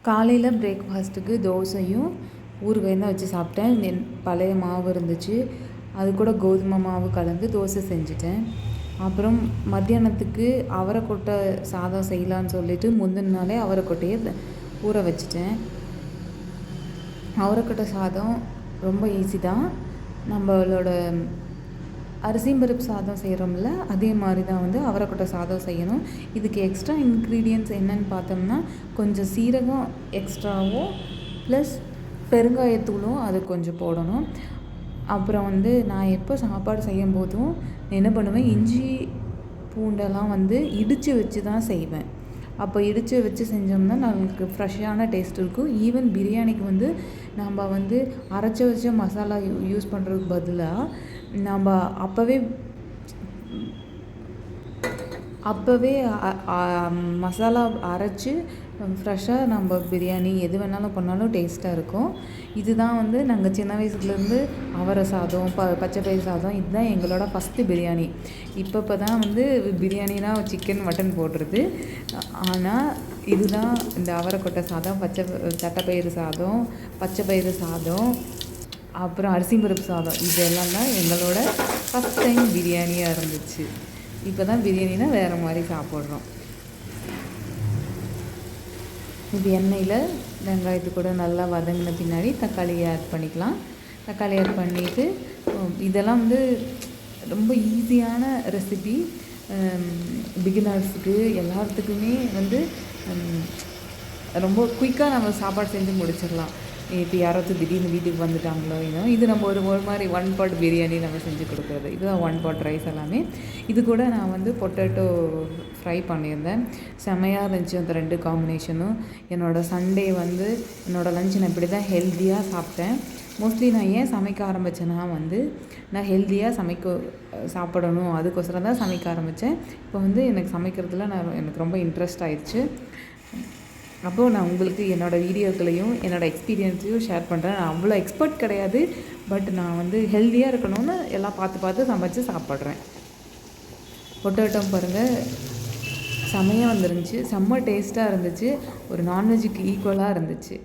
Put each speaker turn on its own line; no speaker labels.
காலையில் பிரேக்ஃபாஸ்ட்டுக்கு தோசையும் ஊறுகாயும் தான் வச்சு சாப்பிட்டேன். பழைய மாவு இருந்துச்சு, அது கூட கோதுமை மாவு கலந்து தோசை செஞ்சுட்டேன். அப்புறம் மத்தியானத்துக்கு அவரைக்கொட்டை சாதம் செய்யலான்னு சொல்லிட்டு முந்தின நாளே அவரைக்கொட்டையை ஊற வச்சுட்டேன். அவரைக்கொட்டை சாதம் ரொம்ப ஈஸி தான். நம்மளோட அரிசியும் பருப்பு சாதம் செய்கிறோம்ல, அதே மாதிரி தான் வந்து அவரைக்கொட்டை சாதம் செய்யணும். இதுக்கு எக்ஸ்ட்ரா இன்க்ரீடியன்ட்ஸ் என்னென்னு பார்த்தோம்னா, கொஞ்சம் சீரகம் எக்ஸ்ட்ராவும் ப்ளஸ் பெருங்காயத்தூளும் அது கொஞ்சம் போடணும். அப்புறம் வந்து நான் எப்போ சாப்பாடு செய்யும் போதும் என்ன பண்ணுவேன், இஞ்சி பூண்டெல்லாம் வந்து இடித்து வச்சு தான் செய்வேன். அப்போ இடித்து வச்சு செஞ்சோம்னா நம்மளுக்கு ஃப்ரெஷ்ஷான டேஸ்ட் இருக்கும். ஈவன் பிரியாணிக்கு வந்து நம்ம வந்து அரைச்சி வச்ச மசாலா யூஸ் பண்ணுறதுக்கு பதிலாக நம்ம அப்போவே மசாலா அரைச்சி ஃப்ரெஷ்ஷாக நம்ம பிரியாணி எது வேணாலும் பண்ணாலும் டேஸ்ட்டாக இருக்கும். இதுதான் வந்து நாங்கள் சின்ன வயசுலேருந்து அவரை சாதம், பச்சை பயிர் சாதம், இதுதான் எங்களோட ஃபஸ்ட்டு பிரியாணி. இப்போ தான் வந்து பிரியாணினா சிக்கன் மட்டன் போடுறது. ஆனால் இதுதான் இந்த அவரைக்கொட்டை சாதம், தட்டைப்பயிறு சாதம், பச்சை பயிறு சாதம், அப்புறம் அரிசி பருப்பு சாதம், இதெல்லாம் தான் எங்களோட ஃபஸ்ட் டைம் பிரியாணியாக இருந்துச்சு. இப்போ தான் பிரியாணினா வேறு மாதிரி சாப்பிட்றோம். இது எண்ணெயில் வெங்காயத்து கூட நல்லா வதங்கின பின்னாடி தக்காளியை ஆட் பண்ணிக்கலாம். தக்காளி ஆட் பண்ணிவிட்டு இதெல்லாம் வந்து ரொம்ப ஈஸியான ரெசிபி. பிகினர்ஸுக்கு எல்லாத்துக்குமே வந்து ரொம்ப குயிக்காக நம்ம சாப்பாடு செஞ்சு முடிச்சிடலாம். இப்போ யாராவது திடீர்னு வீட்டுக்கு வந்துட்டாங்களோ இது நம்ம ஒரு மாதிரி 1 பாட் பிரியாணி நம்ம செஞ்சு கொடுக்குறது. இதுதான் 1 பாட் ரைஸ் எல்லாமே. இது கூட நான் வந்து பொட்டேட்டோ ஃப்ரை பண்ணியிருந்தேன். செம்மையாக இருந்துச்சு அந்த 2 காம்பினேஷனும். என்னோடய சண்டே வந்து என்னோடய லஞ்ச் நான் இப்படி தான் ஹெல்த்தியாக சாப்பிட்டேன். மோஸ்ட்லி நான் ஏன் சமைக்க ஆரம்பித்தேன்னா வந்து நான் ஹெல்த்தியாக சாப்பிடணும், அதுக்கோசரம் தான் சமைக்க ஆரம்பித்தேன். இப்போ வந்து எனக்கு சமைக்கிறதுல எனக்கு ரொம்ப இன்ட்ரெஸ்ட் ஆயிடுச்சு. அப்போது நான் உங்களுக்கு என்னோடய வீடியோக்களையும் என்னோடய எக்ஸ்பீரியன்ஸையும் ஷேர் பண்ணுறேன். நான் அவ்வளோ எக்ஸ்பர்ட் கிடையாது, பட் நான் வந்து ஹெல்த்தியாக இருக்கணும்னு எல்லாம் பார்த்து சமைச்சு சாப்பிட்றேன். பொட்டேட்டோ பாருங்கள் செம்மையாக வந்துருந்துச்சு, செம்ம டேஸ்ட்டாக இருந்துச்சு, ஒரு நான்வெஜ்ஜுக்கு ஈக்குவலாக இருந்துச்சு.